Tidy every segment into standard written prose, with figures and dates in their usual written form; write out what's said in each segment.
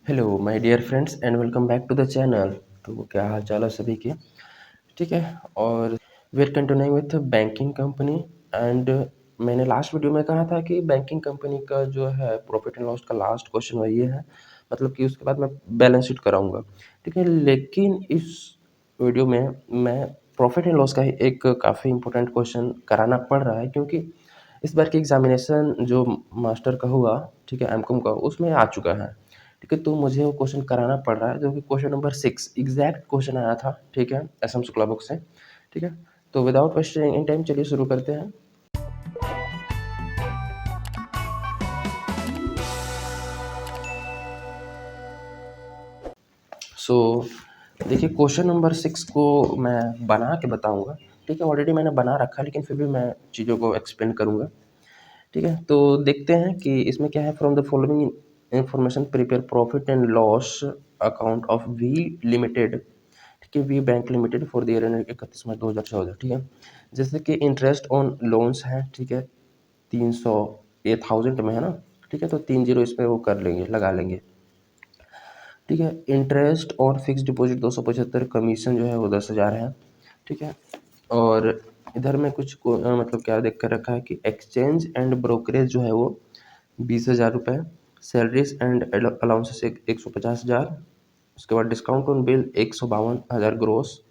Hello my dear friends and welcome back to the channel. तो क्या हाल चाल है सभी के। ठीक है। और we are continuing with banking company. And मैंने लास्ट वीडियो में कहा था कि बैंकिंग कंपनी का जो है प्रॉफिट एंड लॉस का लास्ट क्वेश्चन वही है, मतलब कि उसके बाद मैं बैलेंस शीट कराऊंगा। ठीक है, लेकिन इस वीडियो में मैं प्रॉफिट एंड लॉस का ही एक काफ़ी इंपॉर्टेंट क्वेश्चन कराना पड़ रहा है, क्योंकि इस बार की एग्जामिनेशन जो मास्टर का हुआ, ठीक है, एमकॉम का, उसमें आ चुका है। ठीक है, तो मुझे वो क्वेश्चन कराना पड़ रहा है, जो कि क्वेश्चन नंबर 6 एग्जैक्ट क्वेश्चन आया था। ठीक है, एसएम शुक्ला बुक से। ठीक है, तो विदाउट वेस्टिंग एनी टाइम चलिए शुरू करते हैं। सो देखिए, क्वेश्चन नंबर 6 को मैं बना के बताऊंगा। ठीक है, ऑलरेडी मैंने बना रखा है, लेकिन फिर भी मैं चीज़ों को एक्सप्लेन करूंगा। ठीक है, तो देखते हैं कि इसमें क्या है। From the following information prepare profit and loss account of V limited. ठीक है, V bank limited for the year end 31 March 2014। ठीक है, जैसे कि इंटरेस्ट ऑन लोन्स है। ठीक है, 300, ये 1000 में है ना। ठीक है, तो 30 इस पे वो कर लेंगे, लगा लेंगे। ठीक है, इंटरेस्ट और फिक्स डिपॉजिट 275, कमीशन जो है वो 10,000 है। ठीक है, और इधर में कुछ मतलब क्या देख कर रखा है कि एक्सचेंज एंड ब्रोकरेज जो है वो 20,000 रुपये, सैलरीज एंड अलाउंसेस 150,000, उसके बाद discount on bill 152,000 gross,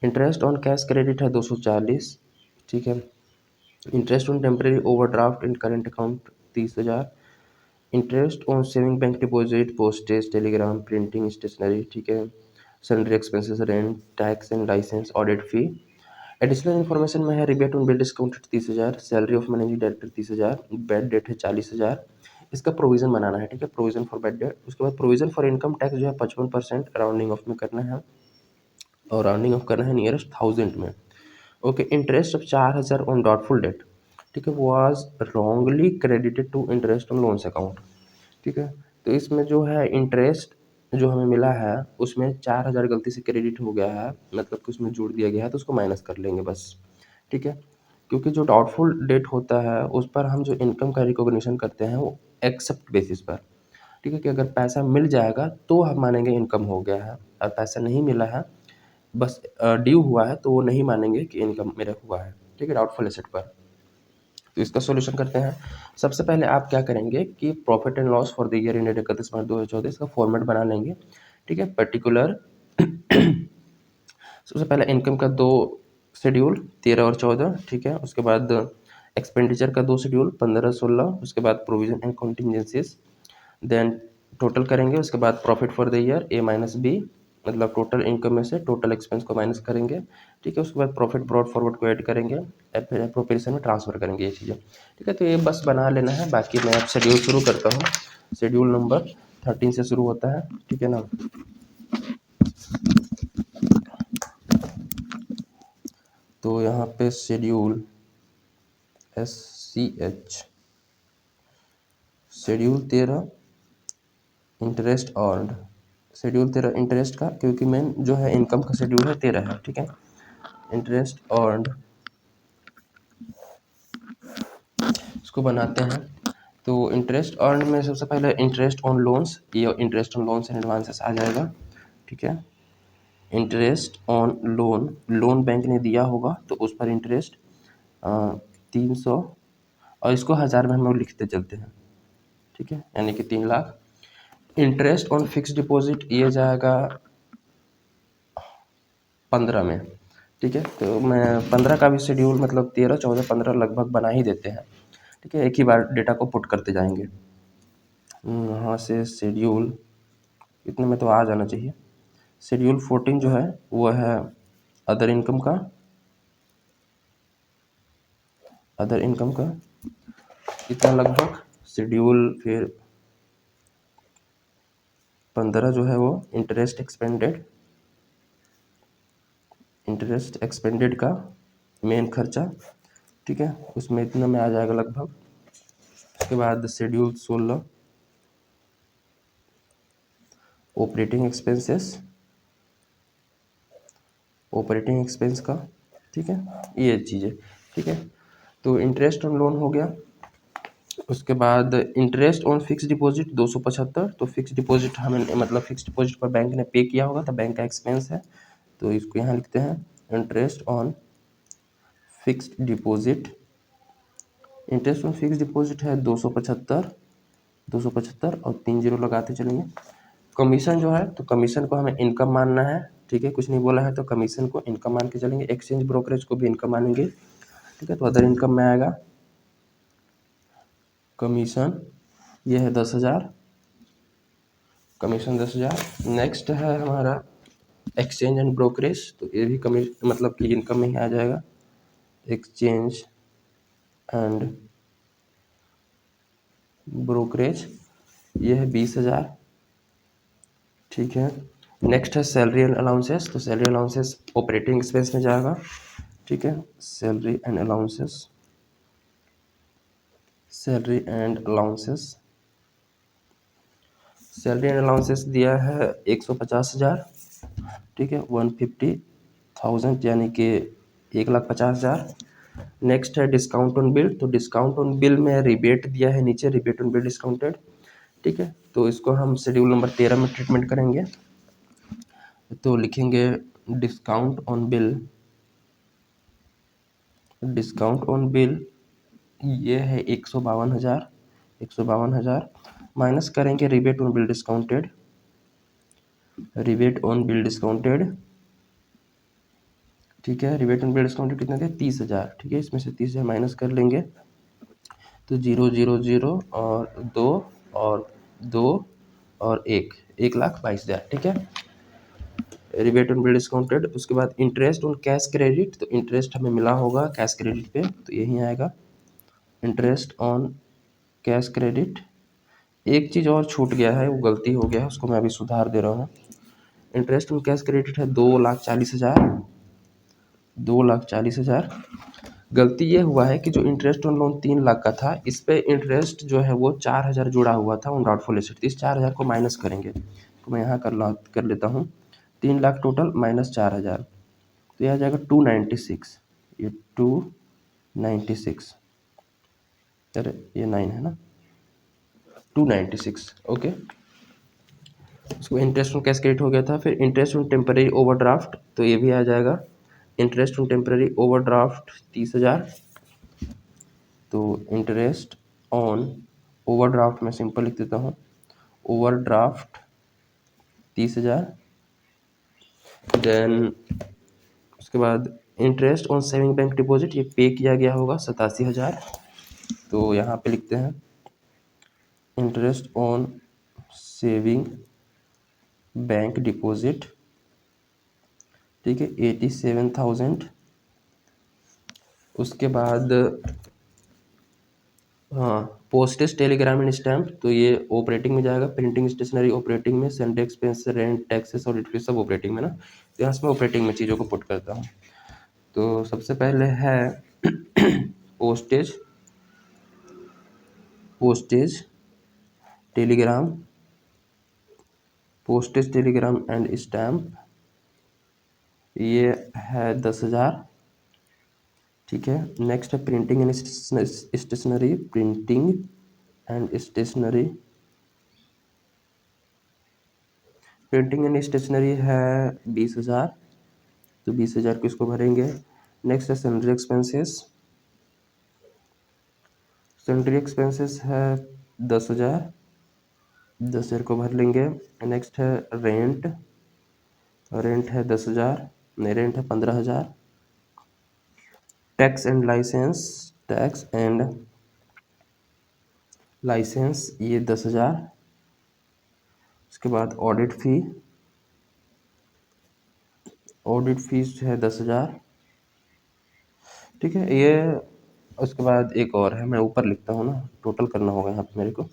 interest on cash credit है 240। ठीक है, interest on temporary overdraft in current account 30,000, interest on saving bank deposit, postage, telegram, printing, stationery. ठीक है, sundry expenses, rent, tax and licence, audit fee. Additional information में है rebate on bill discount 30,000, salary of managing director 30,000, bad debt है 40,000। इसका provision बनाना है। ठीक है, provision for bad date. उसके बाद प्रोविजन फॉर इनकम टैक्स जो है 55%, राउंडिंग ऑफ में करना है, और राउंडिंग ऑफ करना है नियरेस्ट 1000 में। Okay, interest of 4,000 on doubtful debt. ठीक है, was wrongly credited to interest on loans account. ठीक है, तो इसमें जो है इंटरेस्ट जो हमें मिला है उसमें 4,000 गलती से क्रेडिट हो गया है, मतलब कि उसमें जोड़ दिया गया है, तो उसको माइनस कर लेंगे बस। ठीक है, क्योंकि जो डाउटफुल डेट होता है उस पर हम जो इनकम का रिकॉग्निशन करते हैं वो एक्सेप्ट बेसिस पर। ठीक है, कि अगर पैसा मिल जाएगा तो हम मानेंगे इनकम हो गया है, और पैसा नहीं मिला है, बस ड्यू हुआ है, तो वो नहीं मानेंगे कि इनकम मेरा हुआ है। ठीक है, डाउटफुल एसेट पर। तो इसका सॉल्यूशन करते हैं। सबसे पहले आप क्या करेंगे कि profit and loss for the year ended 31 March 2014 इसका फॉर्मेट बना लेंगे। ठीक है, पर्टिकुलर सबसे पहले इनकम का 2 शेड्यूल 13 और 14। ठीक है, उसके बाद एक्सपेंडिचर का 2 शेड्यूल 15 16, उसके बाद provision and contingencies, then total करेंगे। उसके बाद profit for the year A minus B, मतलब टोटल इनकम में से टोटल एक्सपेंस को माइनस करेंगे। ठीक है, उसके बाद प्रॉफिट ब्रॉड फॉरवर्ड को ऐड करेंगे, फिर अप्रोप्रिएशन में ट्रांसफर करेंगे ये चीज़ें। ठीक है, तो ये बस बना लेना है। बाकी मैं अब शेड्यूल शुरू करता हूँ। शेड्यूल नंबर 13 से शुरू होता है। ठीक है ना। तो यहाँ पे schedule SCH, schedule 13 interest earned, schedule 13 interest का, क्योंकि मेन जो है इनकम का शेड्यूल है 13 है। ठीक है, इंटरेस्ट अर्न्ड इसको बनाते हैं। तो इंटरेस्ट अर्न में सबसे पहले इंटरेस्ट ऑन लोन्स, ये interest on loans and advances आ जाएगा। ठीक है, interest on loan, loan bank ने दिया होगा तो उस पर इंटरेस्ट 300, और इसको 1000 में हम लोग लिखते चलते हैं। ठीक है, यानी कि 3 lakh. Interest on fix deposit ये जाएगा 15 में। ठीक है, तो मैं 15 का भी शेड्यूल, मतलब 13 14 15 लगभग बना ही देते हैं। ठीक है, एक ही बार डेटा को पुट करते जाएंगे। यहाँ से शेड्यूल इतने में तो आ जाना चाहिए। शेड्यूल 14 जो है वो है अदर इनकम का, अदर इनकम का इतना लगभग। शेड्यूल फिर 15 जो है वो इंटरेस्ट एक्सपेंडेड, इंटरेस्ट एक्सपेंडेड का मेन खर्चा। ठीक है, उसमें इतना में आ जाएगा लगभग। उसके बाद schedule 16 operating expenses, operating expense का। ठीक है, ये चीज़ें। ठीक है, तो इंटरेस्ट ऑन लोन हो गया। उसके बाद इंटरेस्ट ऑन फिक्स डिपॉजिट 275, तो फिक्स डिपॉजिट हमें मतलब फिक्स डिपॉजिट पर बैंक ने पे किया होगा तो बैंक का एक्सपेंस है, तो इसको यहाँ लिखते हैं interest on fixed deposit. Interest on fix deposit है 275 और 3 जीरो लगाते चलेंगे। कमीशन जो है तो कमीशन को हमें इनकम मानना है, ठीक है, कुछ नहीं बोला है तो कमीशन को इनकम मान के चलेंगे। एक्सचेंज ब्रोकरेज को भी इनकम मानेंगे, ठीक है, तो अदर इनकम में आएगा कमीशन, ये है 10,000, कमीशन 10,000। नेक्स्ट है हमारा एक्सचेंज एंड ब्रोकरेज, तो ये भी कमी मतलब कि इनकम में ही आ जाएगा। एक्सचेंज एंड ब्रोकरेज ये है 20,000, ठीक है। नेक्स्ट है सैलरी एंड अलाउंसेस, तो सैलरी अलाउंसेस ऑपरेटिंग एक्सपेंस में जाएगा, ठीक है। Salary and allowances, salary and allowances, salary and allowances दिया है 150,000, ठीक है, 150,000 यानी कि 1,50,000। नेक्स्ट है डिस्काउंट ऑन बिल, तो डिस्काउंट ऑन बिल में रिबेट दिया है नीचे, रिबेट ऑन बिल डिस्काउंटेड, ठीक है, तो इसको हम शेड्यूल नंबर 13 में ट्रीटमेंट करेंगे। तो लिखेंगे discount on bill, discount on bill ये है 152,000, 152,000 माइनस करेंगे rebate on bill discounted, rebate on bill discounted, ठीक है। रिबेट ऑन बिल डिस्काउंटेड कितना थे 30,000, ठीक है, इसमें से 30,000 माइनस कर लेंगे तो 0 0 0 और 2 और 2 और 1,22,000, ठीक है, रिबेट ऑन बिल डिस्काउंटेड। उसके बाद इंटरेस्ट ऑन कैश क्रेडिट, तो इंटरेस्ट हमें मिला होगा कैश क्रेडिट पे, तो यही आएगा इंटरेस्ट ऑन कैश क्रेडिट। एक चीज़ और छूट गया है, वो गलती हो गया है, उसको मैं अभी सुधार दे रहा हूँ। इंटरेस्ट ऑन कैश क्रेडिट है 2,40,000, 2,40,000। गलती ये हुआ है कि जो इंटरेस्ट ऑन लोन 3 लाख का था, इस पे इंटरेस्ट जो है वो 4,000 जुड़ा हुआ था ऑन डाउटफुल एसेट, इस 4,000 को माइनस करेंगे, तो मैं यहाँ कर लेता हूँ 3 लाख टोटल माइनस 4,000, तो यह आ जाएगा 296, ये 296, अरे ये 9 है ना, 296, ओके। उसको इंटरेस्ट ऑन कैश क्रेडिट हो गया था। फिर इंटरेस्ट ऑन टेम्पररी ओवरड्राफ्ट, तो ये भी आ जाएगा इंटरेस्ट ऑन टेम्पररी ओवरड्राफ्ट 30,000, तो इंटरेस्ट ऑन ओवरड्राफ्ट मैं सिंपल लिख देता हूँ, ओवरड्राफ्ट 30,000। देन उसके बाद interest on saving bank deposit, ये पे किया गया होगा 87,000, तो यहाँ पे लिखते हैं interest on saving bank deposit, ठीक है, 87,000। उसके बाद हाँ पोस्टेज टेलीग्राम एंड स्टैम्प, तो ये ऑपरेटिंग में जाएगा, प्रिंटिंग स्टेशनरी ऑपरेटिंग में, सैलरी एक्सपेंस रेंट टैक्सेस और फीस सब ऑपरेटिंग में ना, तो यहाँ से मैं ऑपरेटिंग में चीज़ों को पुट करता हूँ। तो सबसे पहले है postage, postage telegram, postage telegram and stamp, ये है 10,000, ठीक है। नेक्स्ट है printing and stationery, printing and stationery, printing and stationery है 20,000, तो 20,000 को इसको भरेंगे। नेक्स्ट है सैलरी एक्सपेंसेस, सैलरी एक्सपेंसेस है 10,000, 10,000 को भर लेंगे। नेक्स्ट है रेंट, रेंट है 10,000, नहीं रेंट है 15,000। Tax and licence, tax and licence ये 10,000। उसके बाद ऑडिट फी, ऑडिट फीस है 10,000, ठीक है ये। उसके बाद एक और है, मैं ऊपर लिखता हूँ ना, टोटल करना होगा यहाँ पे मेरे को,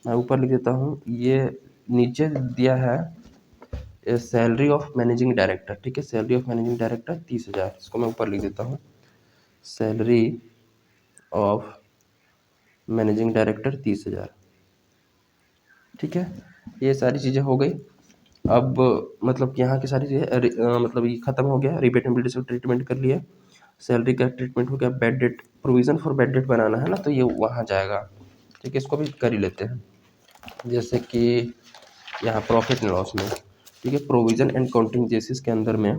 मैं ऊपर लिख देता हूँ। ये नीचे दिया है सैलरी ऑफ मैनेजिंग डायरेक्टर, ठीक है, सैलरी ऑफ मैनेजिंग डायरेक्टर 30,000, इसको मैं ऊपर लिख देता हूँ, सैलरी ऑफ मैनेजिंग डायरेक्टर 30,000, ठीक है। ये सारी चीज़ें हो गई। अब मतलब कि यहाँ की सारी चीज़ें मतलब ये ख़त्म हो गया, रिबेटेबिलिटी से ट्रीटमेंट कर लिया, सैलरी का ट्रीटमेंट हो गया, bad debt provision for bad debt बनाना है ना, तो ये वहाँ जाएगा, ठीक है, इसको भी कर ही लेते हैं। जैसे कि यहाँ प्रॉफिट एंड लॉस में, ठीक है, प्रोविज़न एंड कॉन्टिजेंसीज के अंदर में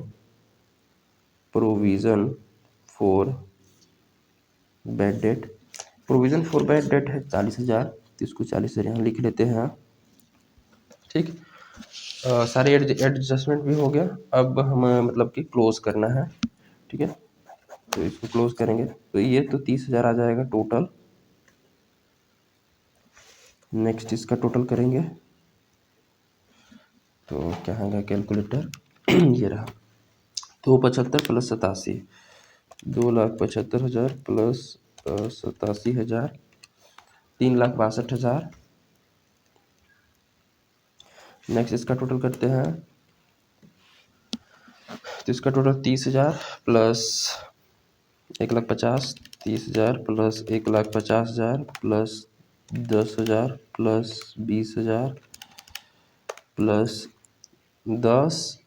provision for bad debt, provision for bad debt है 40,000, तो इसको 40,000 यहाँ लिख लेते हैं। ठीक, सारे एडजस्टमेंट भी हो गया। अब हम मतलब कि क्लोज करना है। ठीक है, तो इसको क्लोज करेंगे तो ये तो 30,000 आ जाएगा टोटल। नेक्स्ट इसका टोटल करेंगे तो क्या आएगा कैलकुलेटर ये रहा 275 प्लस 87, 2,75,000 प्लस 87,000, 3,62,000। नेक्स्ट इसका टोटल करते हैं तो इसका total 30,000 plus 1,50,000, 30,000 plus 1,50,000 plus 10,000 plus 20,000 plus 10,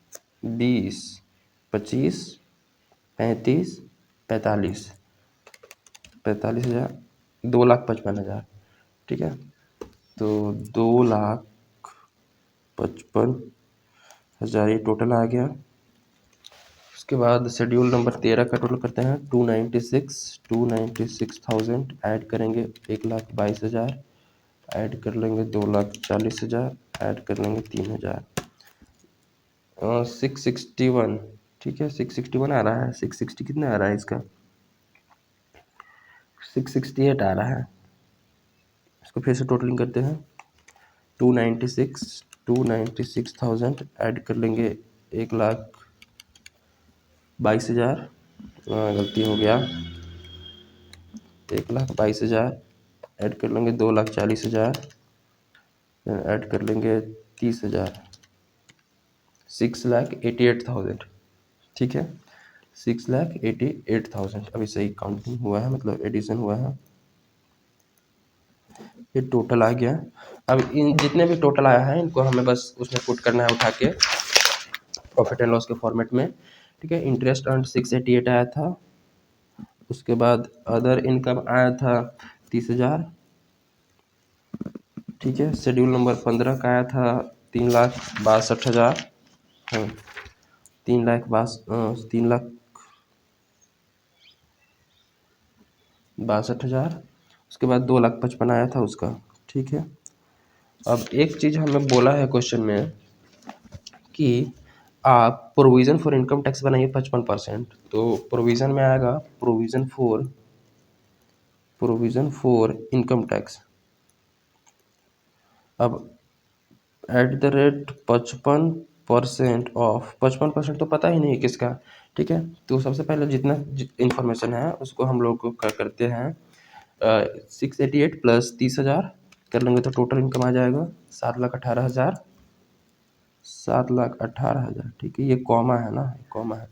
20, 25, 35, 45, 45,000, 2,55,000। ठीक है, तो 2,55,000 ये टोटल आ गया। उसके बाद शेड्यूल नंबर 13 का टोटल करते हैं 296,000 ऐड करेंगे 1,22,000 ऐड कर लेंगे 2,40,000 ऐड कर लेंगे 3,000, 661। ठीक है, 661 आ रहा है। 660 कितना आ रहा है इसका, 668 आ रहा है। इसको फिर से टोटलिंग करते हैं 296,000 ऐड कर लेंगे 1,22,000, गलती हो गया, 1,22,000 ऐड कर लेंगे 2,40,000 ऐड कर लेंगे 30,000, 6,88,000। ठीक है, 6,88,000 अभी सही काउंटिंग हुआ है, मतलब एडिशन हुआ है। ये टोटल आ गया। अब इन जितने भी टोटल आया है इनको हमें बस उसमें पुट करना है उठा के प्रॉफिट एंड लॉस के फॉर्मेट में। ठीक है, इंटरेस्ट अर्न 688 आया था। उसके बाद अदर इनकम आया था 30,000। ठीक है, शेड्यूल नंबर 15 का आया था 3,62,000। हाँ, 3,62,000। उसके बाद 2,55,000 आया था उसका। ठीक है, अब एक चीज़ हमें बोला है क्वेश्चन में कि आप प्रोविज़न फॉर इनकम टैक्स बनाइए 55%। तो प्रोविज़न में आएगा प्रोविज़न फॉर इनकम टैक्स। अब एट द रेट 55% ऑफ, 55% तो पता ही नहीं है किसका। ठीक है, तो सबसे पहले जितना इंफॉर्मेशन है उसको हम लोग को क्या करते हैं 688 प्लस 30,000 कर लेंगे तो टोटल इनकम आ जाएगा 7,18,000। 7,18,000। ठीक है, ये कॉमा है ना, कॉमा है।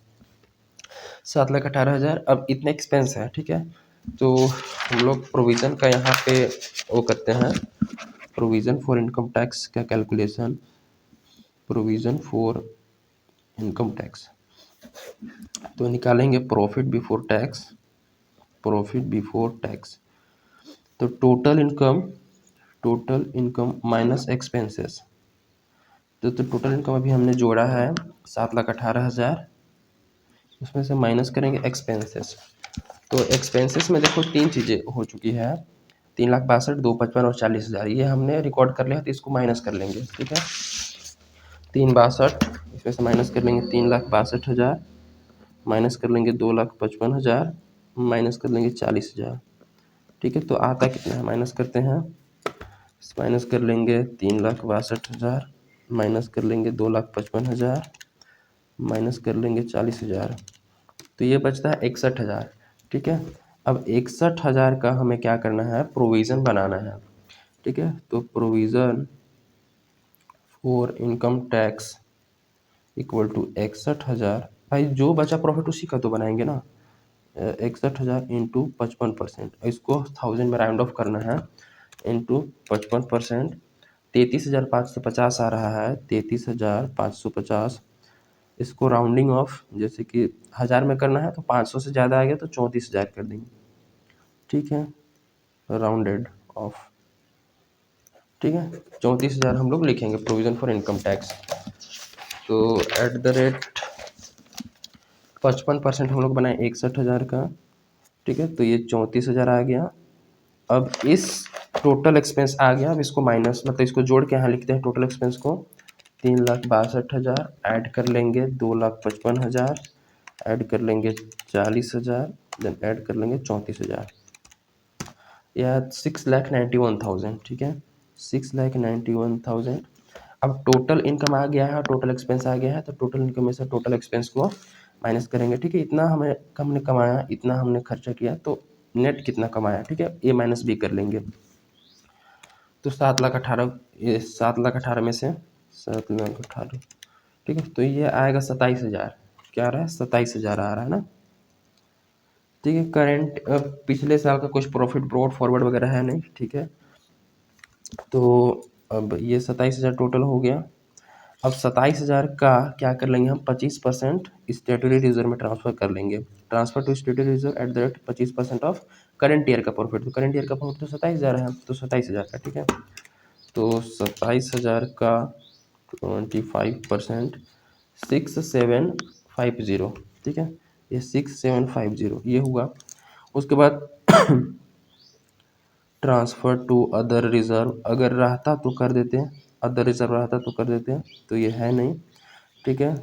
7,18,000। अब इतने एक्सपेंस है। ठीक है, तो हम लोग प्रोविज़न का यहाँ पे वो करते हैं, प्रोविज़न फॉर इनकम टैक्स का calculation, provision for income tax. तो निकालेंगे profit before tax, profit before tax. तो टोटल इनकम माइनस एक्सपेंसेस। तो टोटल इनकम अभी हमने जोड़ा है 7,18,000, उसमें से माइनस करेंगे एक्सपेंसेस। तो एक्सपेंसेस में देखो तीन चीज़ें हो चुकी है, 3,62,000, 255 और 40,000, ये हमने रिकॉर्ड कर लिया तो इसको माइनस कर लेंगे। ठीक है, 3,62 इसमें से माइनस कर लेंगे 3,62,000, माइनस कर लेंगे 2,55,000, माइनस कर लेंगे 40,000। ठीक है, तो आता कितना है माइनस करते हैं, माइनस कर लेंगे 3,62,000, माइनस कर लेंगे 2,55,000, माइनस कर लेंगे 40,000, तो ये बचता है 61,000। ठीक है, अब 61,000 का हमें क्या करना है, प्रोविज़न बनाना है। ठीक है, तो provision for income tax equal to 61,000। भाई जो बचा प्रॉफिट उसी का तो बनाएंगे ना, 61,000 इंटू 55%, इसको 1000 में राउंड ऑफ करना है, इंटू 55%, 33,550 आ रहा है, 33,550। इसको राउंडिंग ऑफ, जैसे कि 1000 में करना है तो 500 से ज़्यादा आ गया तो 34,000 कर देंगे। ठीक है, राउंडेड ऑफ। ठीक है। 34,000 हम लोग लिखेंगे प्रोविज़न फॉर इनकम टैक्स। तो @ 55% हम लोग बनाए 61,000 का, ठीक है। तो ये 34,000 आ गया। अब इस टोटल एक्सपेंस आ गया, अब इसको माइनस मतलब इसको जोड़ के यहाँ लिखते हैं टोटल एक्सपेंस को। 3,62,000 ऐड कर लेंगे 2,55,000 ऐड कर लेंगे 40,000 देन ऐड कर लेंगे 34,000 या 6,91,000, ठीक है। 6,91,000। अब टोटल इनकम आ गया है, टोटल एक्सपेंस आ गया है, तो टोटल इनकम में से टोटल एक्सपेंस को माइनस करेंगे, ठीक है। इतना हमने कमाया, इतना हमने खर्चा किया, तो नेट कितना कमाया, ठीक है। ए माइनस बी कर लेंगे। तो 7,18,000, ये 7,18,000 में से 7,18,000, ठीक है। तो ये आएगा 27,000। क्या आ रहा है? 27,000 आ रहा है ना, ठीक है। करेंट पिछले साल का कुछ प्रॉफिट ब्रॉड फॉरवर्ड वगैरह है नहीं, ठीक है। तो अब ये 27,000 टोटल हो गया। अब 27,000 का क्या कर लेंगे हम, 25% स्टेटरी रिजर्व में ट्रांसफर कर लेंगे। Transfer to statutory reserve at the rate 25% of current year का प्रॉफिट। तो करंट ईयर का प्रॉफिट तो 27,000 है, तो 27,000 का, ठीक है। तो 27,000 का 25% 6,750, ठीक है। ये 6,750 ये हुआ। उसके बाद ट्रांसफ़र टू अदर रिज़र्व, अगर रहता तो कर देते हैं, अदर रिज़र्व रहता तो कर देते हैं, तो ये है नहीं, ठीक है।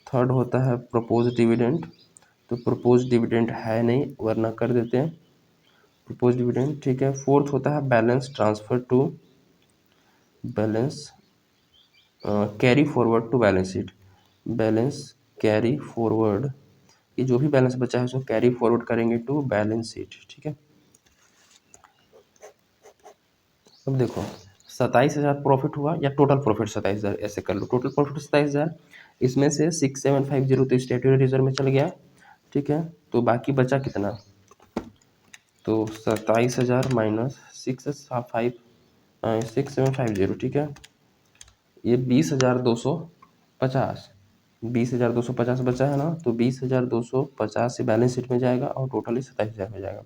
थर्ड होता है प्रपोज डिविडेंड, तो प्रपोज डिविडेंड है नहीं, वरना कर देते हैं प्रपोज डिविडेंड, ठीक है। फोर्थ होता है balance transfer to balance carry forward to balance sheet. Balance carry forward, ये जो भी बैलेंस बचा है उसको कैरी फॉरवर्ड करेंगे टू बैलेंस शीट, ठीक है। अब देखो 27,000 प्रॉफिट हुआ, या टोटल प्रॉफिट 27,000 ऐसे कर लो, टोटल प्रॉफिट 27,000, इसमें से 6,750 तो स्टेटरी रिजर्व में चल गया, ठीक है। तो बाकी बचा कितना, तो 27,000 माइनस 6,750, ठीक है। ये 20,250, 20,250 बचा है ना, तो 20,250 से बैलेंस शीट में जाएगा और टोटली 27,000 हो जाएगा,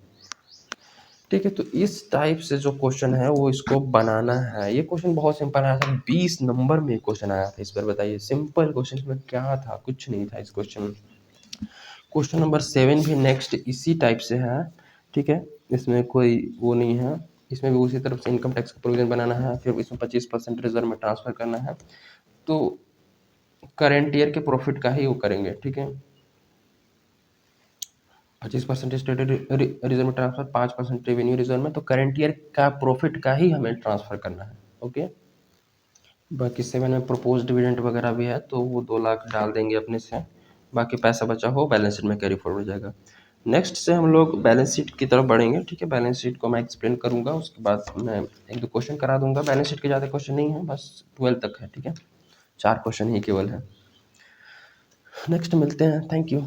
ठीक है। तो इस टाइप से जो क्वेश्चन है वो इसको बनाना है। ये क्वेश्चन बहुत सिंपल आया था, 20 नंबर में क्वेश्चन आया था इस पर। बताइए सिंपल क्वेश्चन, इसमें क्या था, कुछ नहीं था इस क्वेश्चन में। क्वेश्चन नंबर 7 भी नेक्स्ट इसी टाइप से है, ठीक है। इसमें कोई वो नहीं है, इसमें भी उसी तरफ से इनकम टैक्स का प्रोविजन बनाना है, फिर इसमें 25% रिजर्व में ट्रांसफर करना है। तो करेंट ईयर के प्रॉफिट का ही वो करेंगे, ठीक है। 25% स्टेट रिजर्व में ट्रांसफर, 5% रेवेन्यू रिजर्व में, तो करंट ईयर का प्रॉफिट का ही हमें ट्रांसफर करना है, ओके। बाकी 7 में प्रपोज डिविडेंड वगैरह भी है, तो वो 2 लाख डाल देंगे अपने से, बाकी पैसा बचा हो बैलेंस शीट में कैरी फॉरवर्ड हो जाएगा। नेक्स्ट से हम लोग बैलेंस शीट की तरफ बढ़ेंगे, ठीक है। बैलेंस शीट को मैं एक्सप्लेन करूंगा, उसके बाद मैं 1-2 क्वेश्चन करा दूंगा। बैलेंस शीट के ज़्यादा क्वेश्चन नहीं है, बस 12 तक है, ठीक है। 4 क्वेश्चन ही केवल है। नेक्स्ट मिलते हैं, थैंक यू।